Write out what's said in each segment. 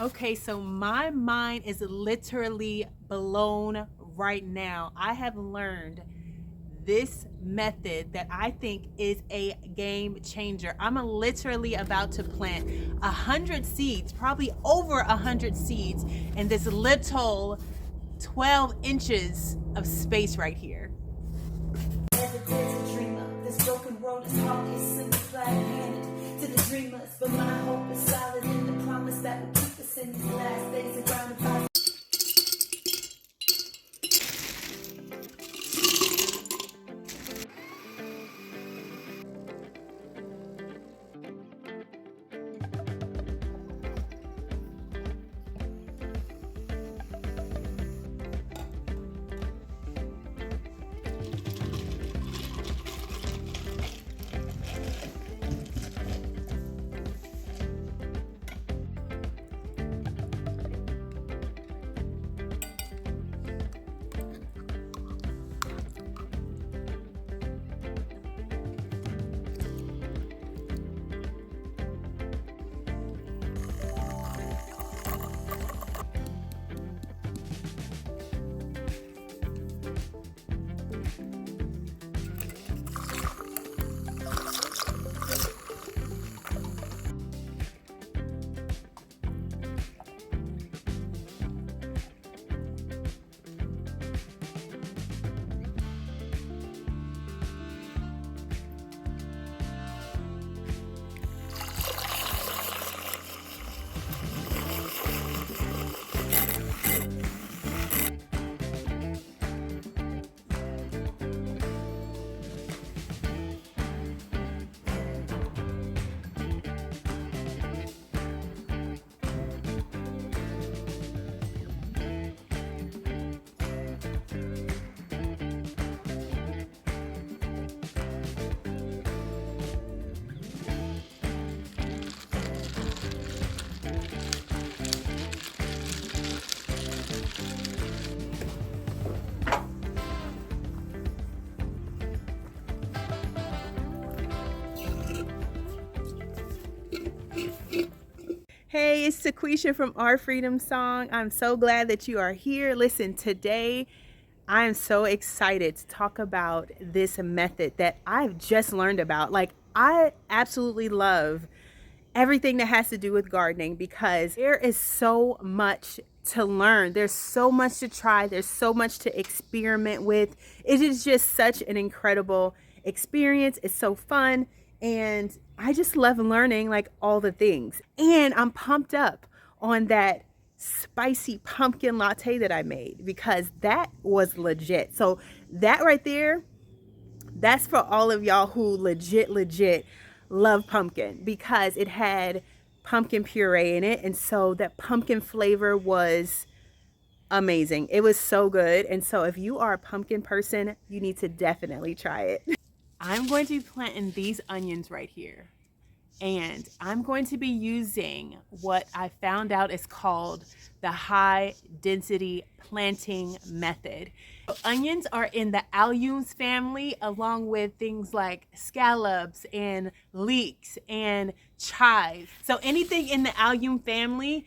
Okay, so my mind is literally blown right now. I have learned this method that I think is a game changer. I'm literally about to plant 100 seeds, probably over 100 seeds, in this little 12 inches of space right here. This broken world is hardly flat-handed to the dreamers, but my hope is solid in the promise that will keep us in these last days of grounded by. Hey, it's Sequisha from Our Freedom Song. I'm so glad that you are here. Listen, today I am so excited to talk about this method that I've just learned about. Like, I absolutely love everything that has to do with gardening because there is so much to learn. There's so much to try. There's so much to experiment with. It is just such an incredible experience. It's so fun. And I just love learning like all the things. And I'm pumped up on that spicy pumpkin latte that I made because that was legit. So that right there, that's for all of y'all who legit love pumpkin because it had pumpkin puree in it. And so that pumpkin flavor was amazing. It was so good. And so if you are a pumpkin person, you need to definitely try it. I'm going to be planting these onions right here. And I'm going to be using what I found out is called the high density planting method. So onions are in the alliums family, along with things like scallops and leeks and chives. So anything in the allium family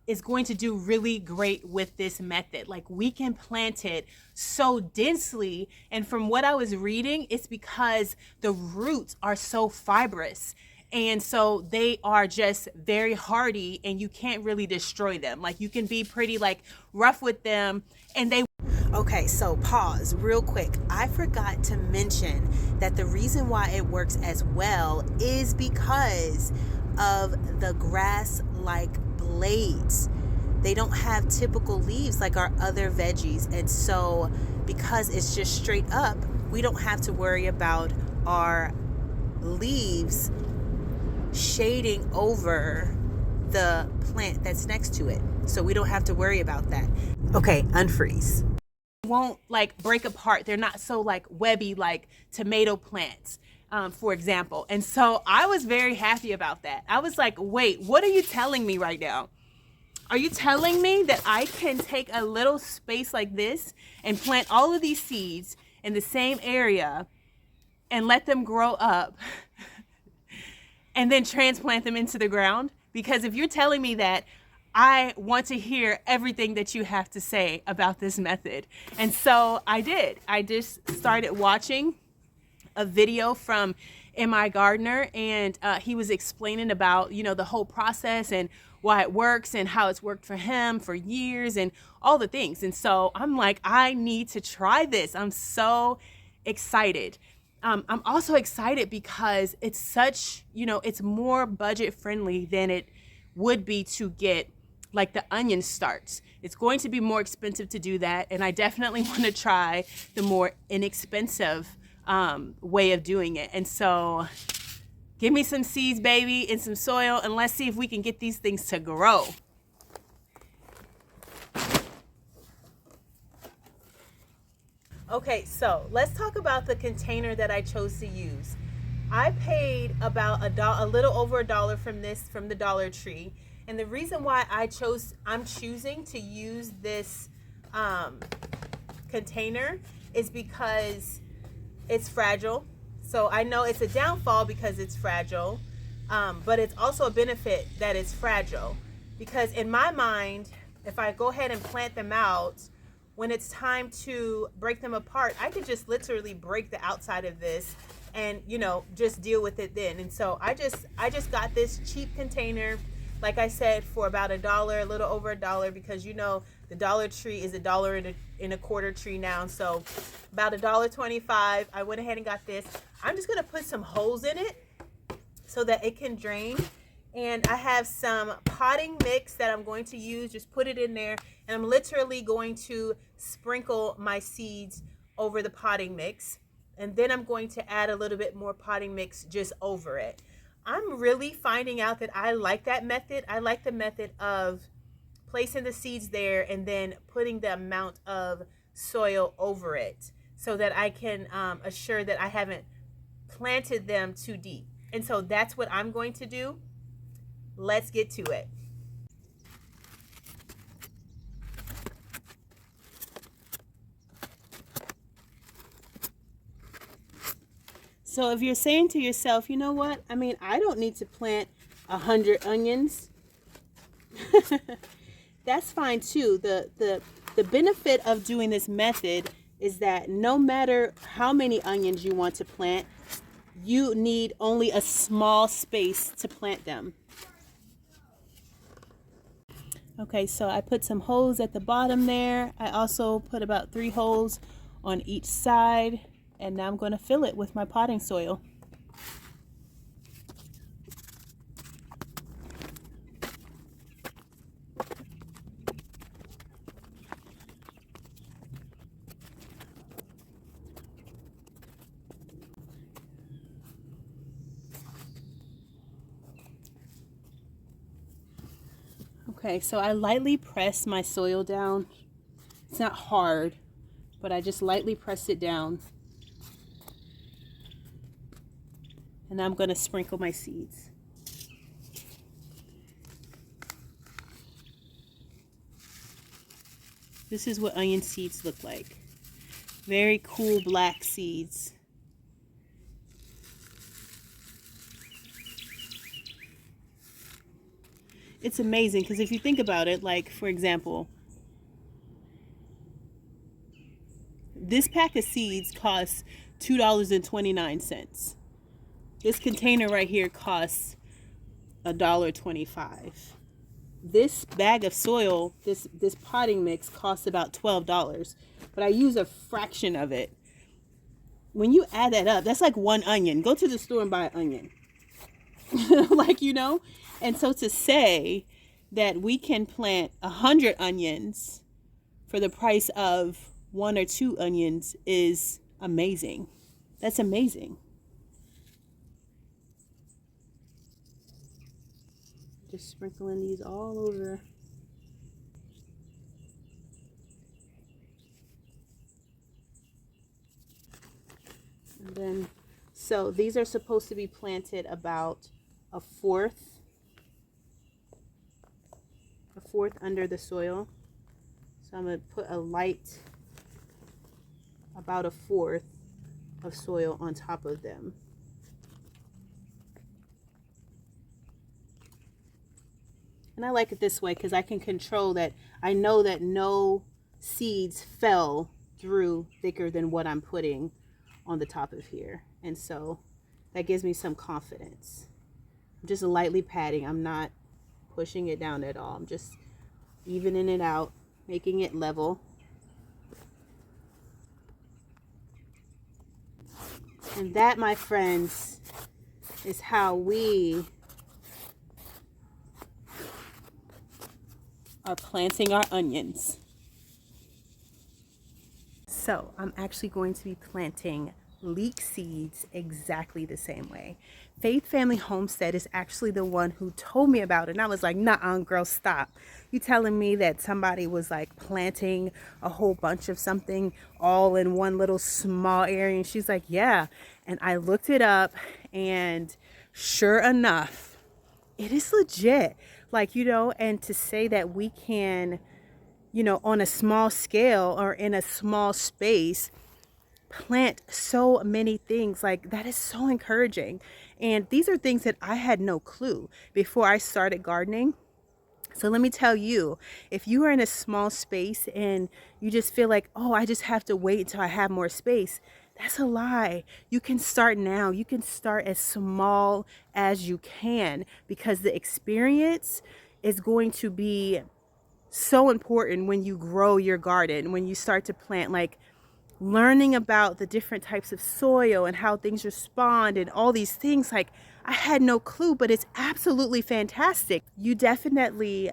is going to do really great with this method. Like, we can plant it so densely, and from what I was reading, it's because the roots are so fibrous. And so they are just very hardy and you can't really destroy them. Like, you can be pretty like rough with them and they. Okay, so pause real quick. I forgot to mention that the reason why it works as well is because of the grass-like blades. They don't have typical leaves like our other veggies. And so because it's just straight up, we don't have to worry about our leaves shading over the plant that's next to it. So we don't have to worry about that. Okay, unfreeze. Won't like break apart. They're not so like webby like tomato plants, for example. And so I was very happy about that. I was like, wait, what are you telling me right now? Are you telling me that I can take a little space like this and plant all of these seeds in the same area and let them grow up and then transplant them into the ground? Because if you're telling me that, I want to hear everything that you have to say about this method. And so I did. I just started watching a video from M.I. Gardner, and he was explaining about, you know, the whole process and why it works and how it's worked for him for years and all the things. And so I'm like, I need to try this. I'm so excited. I'm also excited because it's such, you know, it's more budget friendly than it would be to get like the onion starts. It's going to be more expensive to do that, and I definitely want to try the more inexpensive way of doing it. And so give me some seeds, baby, and some soil, and let's see if we can get these things to grow. Okay, so let's talk about the container that I chose to use. I paid about a little over $1 from the Dollar Tree. And the reason why I'm choosing to use this container is because it's fragile. So I know it's a downfall because it's fragile, but it's also a benefit that it's fragile. Because in my mind, if I go ahead and plant them out, when it's time to break them apart, I could just literally break the outside of this and, you know, just deal with it then. And so I just got this cheap container, like I said, for about $1, a little over $1, because, you know, the Dollar Tree is $1.25 tree now. So about $1.25. I went ahead and got this. I'm just going to put some holes in it so that it can drain. And I have some potting mix that I'm going to use. Just put it in there. And I'm literally going to sprinkle my seeds over the potting mix. And then I'm going to add a little bit more potting mix just over it. I'm really finding out that I like that method. I like the method of placing the seeds there and then putting the amount of soil over it so that I can assure that I haven't planted them too deep. And so that's what I'm going to do. Let's get to it. So if you're saying to yourself, you know what? I mean, I don't need to plant 100 onions. That's fine too. The benefit of doing this method is that no matter how many onions you want to plant, you need only a small space to plant them. Okay, so I put some holes at the bottom there. I also put about 3 holes on each side, and now I'm going to fill it with my potting soil. Okay, so I lightly press my soil down. It's not hard, but I just lightly press it down. And I'm going to sprinkle my seeds. This is what onion seeds look like. Very cool black seeds. It's amazing because if you think about it, like for example, this pack of seeds costs $2.29. This container right here costs $1.25. This bag of soil, this potting mix costs about $12, but I use a fraction of it. When you add that up, that's like 1 onion. Go to the store and buy an onion. Like, you know? And so to say that we can plant 100 onions for the price of 1 or 2 onions is amazing. That's amazing. Just sprinkling these all over. And then, so these are supposed to be planted about a fourth under the soil. So I'm going to put a light, about a fourth of soil on top of them. And I like it this way because I can control that. I know that no seeds fell through thicker than what I'm putting on the top of here. And so that gives me some confidence. I'm just lightly patting. I'm not pushing it down at all. I'm just evening it out, making it level. And that, my friends, is how we are planting our onions. So I'm actually going to be planting leek seeds exactly the same way. Faith Family Homestead is actually the one who told me about it. And I was like, nah, girl, stop. You telling me that somebody was like planting a whole bunch of something all in one little small area? And she's like, yeah. And I looked it up, and sure enough, it is legit. Like, you know, and to say that we can, you know, on a small scale or in a small space, plant so many things, like that is so encouraging. And these are things that I had no clue before I started gardening. So let me tell you, if you are in a small space and you just feel like, oh, I just have to wait until I have more space, that's a lie. You can start now. You can start as small as you can, because the experience is going to be so important when you grow your garden, when you start to plant. Like, learning about the different types of soil and how things respond and all these things, like, I had no clue, but it's absolutely fantastic. You definitely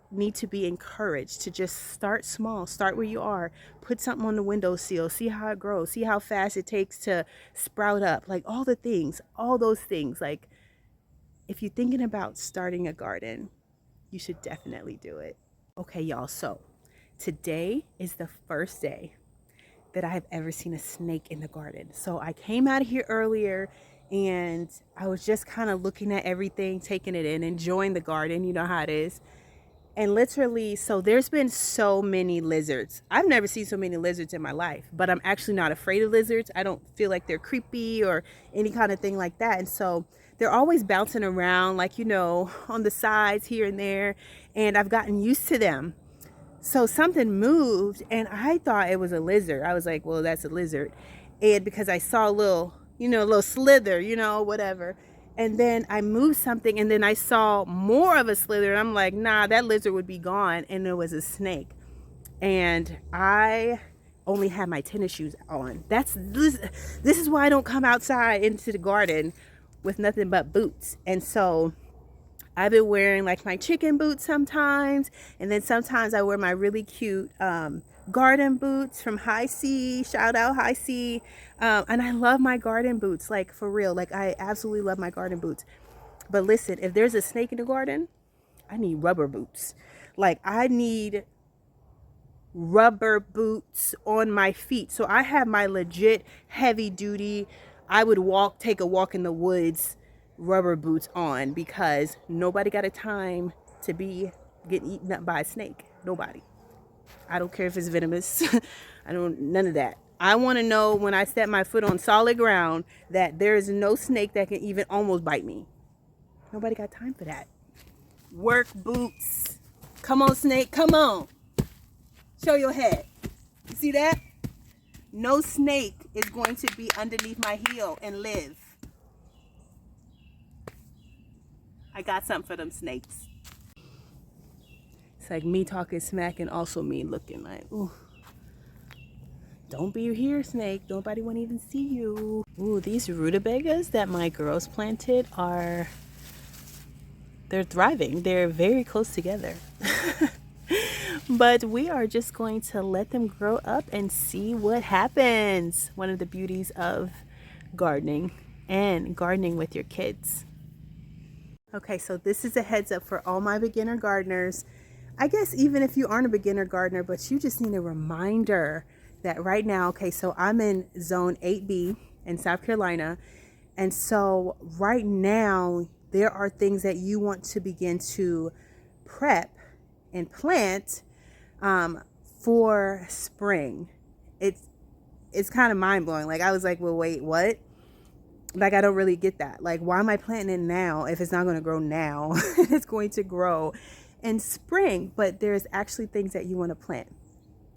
need to be encouraged to just start small. Start where you are. Put something on the windowsill. See how it grows. See how fast it takes to sprout up. Like, all the things, all those things. Like, if you're thinking about starting a garden, you should definitely do it. Okay, y'all. So today is the first day that I have ever seen a snake in the garden. So I came out of here earlier and I was just kind of looking at everything, taking it in, enjoying the garden. You know how it is. And literally, so there's been so many lizards. I've never seen so many lizards in my life, but I'm actually not afraid of lizards. I don't feel like they're creepy or any kind of thing like that. And so they're always bouncing around, like, you know, on the sides here and there. And I've gotten used to them. So something moved and I thought it was a lizard. I was like, well, that's a lizard. And because I saw a little, you know, a little slither, you know, whatever. And then I moved something and then I saw more of a slither. And I'm like, nah, that lizard would be gone. And it was a snake. And I only had my tennis shoes on. This is why I don't come outside into the garden with nothing but boots. And so I've been wearing like my chicken boots sometimes, and then sometimes I wear my really cute garden boots from HISEA. Shout out HISEA. And I love my garden boots, like, for real. Like, I absolutely love my garden boots. But listen, if there's a snake in the garden, I need rubber boots. Like, I need rubber boots on my feet. So I have my legit heavy duty, I would take a walk in the woods rubber boots on, because nobody got a time to be getting eaten up by a snake. Nobody. I don't care if it's venomous. None of that. I want to know when I set my foot on solid ground that there is no snake that can even almost bite me. Nobody got time for that. Work boots. Come on, snake. Come on. Show your head. You see that? No snake is going to be underneath my heel and live. I got something for them snakes. It's like me talking smack and also me looking like, ooh, don't be here, snake. Nobody won't even see you. Ooh, these rutabagas that my girls planted they're thriving. They're very close together. But we are just going to let them grow up and see what happens. One of the beauties of gardening and gardening with your kids. Okay, so this is a heads up for all my beginner gardeners. I guess even if you aren't a beginner gardener, but you just need a reminder that right now, okay, so I'm in zone 8B in South Carolina. And so right now, there are things that you want to begin to prep and plant for spring. It's kind of mind-blowing. Like, I was like, well, wait, what? Like, I don't really get that. Like, why am I planting it now if it's not going to grow now? It's going to grow in spring, but there's actually things that you want to plant.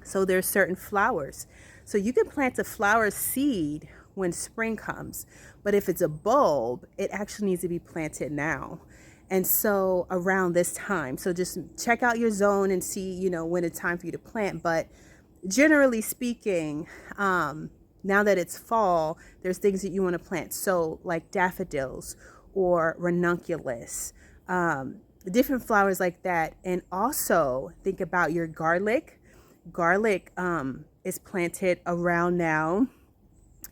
So there's certain flowers. So you can plant a flower seed when spring comes, but if it's a bulb, it actually needs to be planted now. And so around this time, so just check out your zone and see, you know, when it's time for you to plant. But generally speaking, now that it's fall, there's things that you want to plant. So like daffodils or ranunculus, different flowers like that. And also think about your garlic. Garlic is planted around now.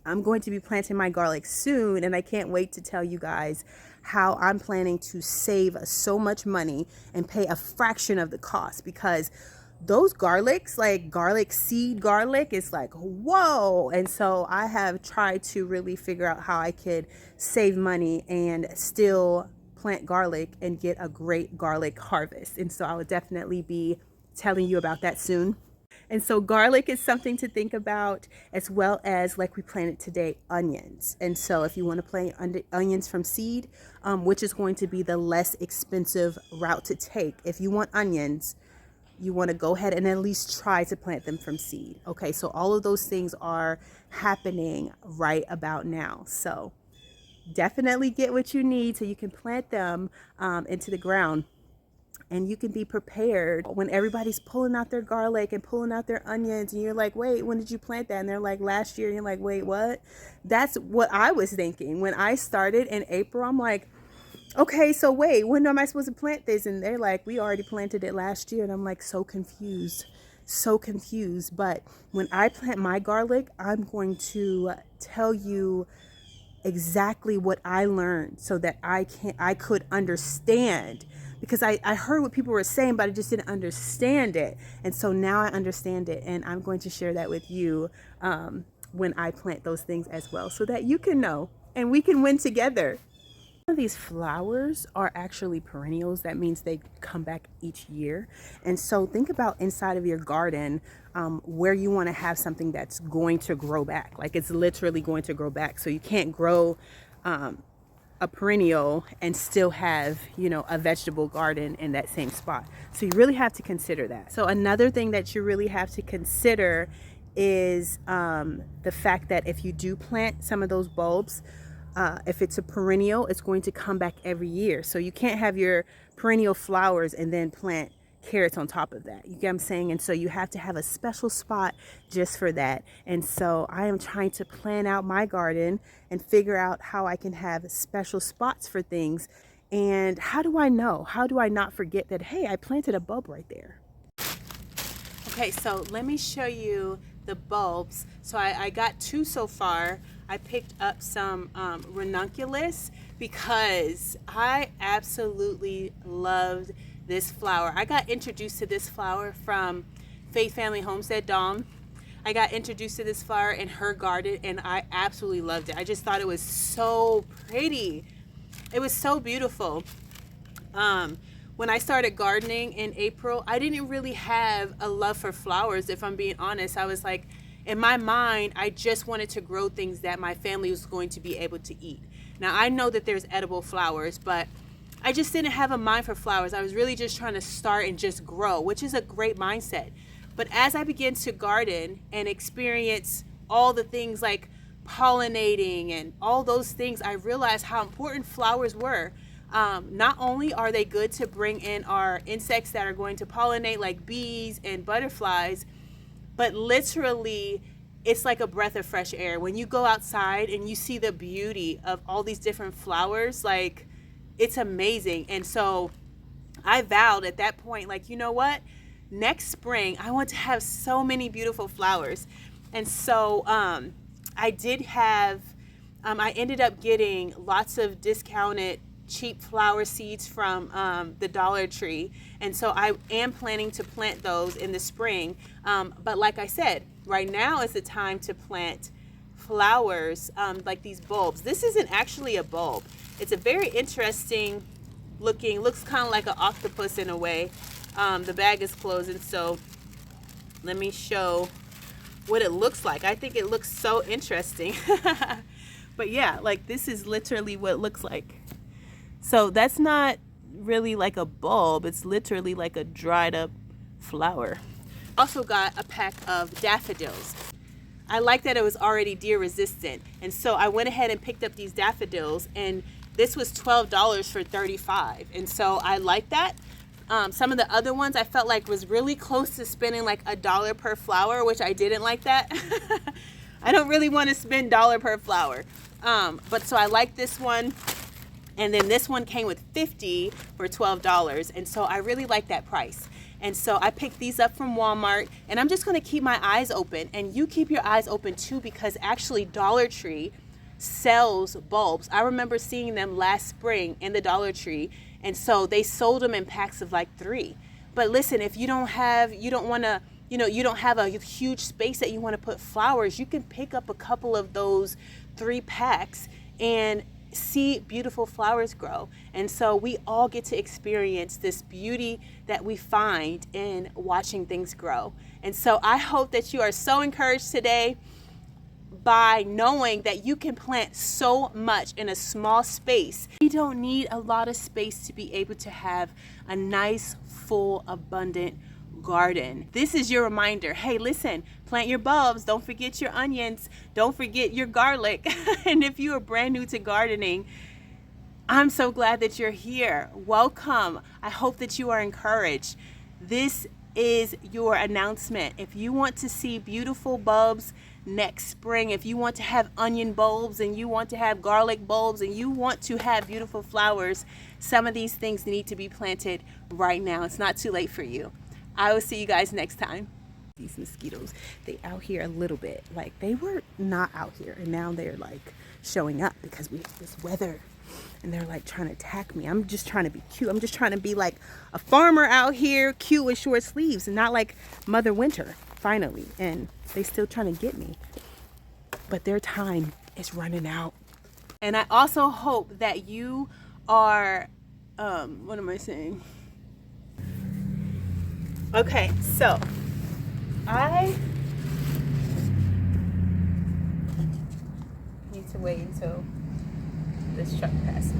I'm going to be planting my garlic soon, and I can't wait to tell you guys how I'm planning to save so much money and pay a fraction of the cost, because those garlics, like garlic seed garlic, is like, whoa. And so I have tried to really figure out how I could save money and still plant garlic and get a great garlic harvest. And so I will definitely be telling you about that soon. And so garlic is something to think about, as well as, like we planted today, onions. And so if you want to plant onions from seed, which is going to be the less expensive route to take, if you want onions, you want to go ahead and at least try to plant them from seed. Okay, so all of those things are happening right about now. So definitely get what you need so you can plant them into the ground. And you can be prepared when everybody's pulling out their garlic and pulling out their onions. And you're like, wait, when did you plant that? And they're like, last year. And you're like, wait, what? That's what I was thinking. When I started in April, I'm like, okay, so wait, when am I supposed to plant this? And they're like, we already planted it last year. And I'm like, so confused. But when I plant my garlic, I'm going to tell you exactly what I learned so that I could understand. Because I heard what people were saying, but I just didn't understand it. And so now I understand it. And I'm going to share that with you when I plant those things as well, so that you can know and we can win together. Some of these flowers are actually perennials. That means they come back each year. And so think about inside of your garden where you want to have something that's going to grow back. Like it's literally going to grow back. So you can't grow a perennial and still have, you know, a vegetable garden in that same spot. So you really have to consider that. So another thing that you really have to consider is the fact that if you do plant some of those bulbs, if it's a perennial, it's going to come back every year. So you can't have your perennial flowers and then plant carrots on top of that. You get what I'm saying? And so you have to have a special spot just for that. And so I am trying to plan out my garden and figure out how I can have special spots for things. And how do I know? How do I not forget that, hey, I planted a bulb right there? Okay, so let me show you the bulbs. So I got 2 so far. I picked up some ranunculus because I absolutely loved this flower. I got introduced to this flower from Faith Family Homestead Dawn. I got introduced to this flower in her garden and I absolutely loved it. I just thought it was so pretty. It was so beautiful. When I started gardening in April, I didn't really have a love for flowers, if I'm being honest. I was like, in my mind, I just wanted to grow things that my family was going to be able to eat. Now, I know that there's edible flowers, but I just didn't have a mind for flowers. I was really just trying to start and just grow, which is a great mindset. But as I began to garden and experience all the things like pollinating and all those things, I realized how important flowers were. Not only are they good to bring in our insects that are going to pollinate, like bees and butterflies, but literally it's like a breath of fresh air. When you go outside and you see the beauty of all these different flowers, like, it's amazing. And so I vowed at that point, like, you know what? Next spring, I want to have so many beautiful flowers. And so I ended up getting lots of discounted cheap flower seeds from the Dollar Tree. And so I am planning to plant those in the spring. But like I said, right now is the time to plant flowers like these bulbs. This isn't actually a bulb. It's a very interesting looking, looks kind of like an octopus in a way. The bag is closed, and so let me show what it looks like. I think it looks so interesting. But yeah, like this is literally what it looks like. So that's not really like a bulb. It's literally like a dried up flower. Also got a pack of daffodils. I like that it was already deer resistant, and so I went ahead and picked up these daffodils, and this was $12 for 35, and so I like that. Some of the other ones I felt like was really close to spending like $1 per flower, which I didn't like that. I don't really want to spend $1 per flower, but so I like this one. And then this one came with 50 for $12, and so I really like that price. And so I picked these up from Walmart, and I'm just gonna keep my eyes open, and you keep your eyes open too, because actually Dollar Tree sells bulbs. I remember seeing them last spring in the Dollar Tree, and so they sold them in packs of like 3. But listen, if you don't have a huge space that you want to put flowers, you can pick up a couple of those 3 packs and see beautiful flowers grow. And so we all get to experience this beauty that we find in watching things grow. And so I hope that you are so encouraged today by knowing that you can plant so much in a small space. You don't need a lot of space to be able to have a nice, full, abundant garden. This is your reminder. Hey, listen, plant your bulbs. Don't forget your onions. Don't forget your garlic. And if you are brand new to gardening, I'm so glad that you're here. Welcome. I hope that you are encouraged. This is your announcement. If you want to see beautiful bulbs next spring, if you want to have onion bulbs and you want to have garlic bulbs and you want to have beautiful flowers, some of these things need to be planted right now. It's not too late for you. I will see you guys next time. These mosquitoes, they out here a little bit. Like, they were not out here, and now they're like showing up because we have this weather, and they're like trying to attack me. I'm just trying to be cute. I'm just trying to be like a farmer out here, cute with short sleeves, and not like Mother Winter, finally. And they still trying to get me. But their time is running out. And I also hope that you are, what am I saying? Okay, so I need to wait until this truck passes.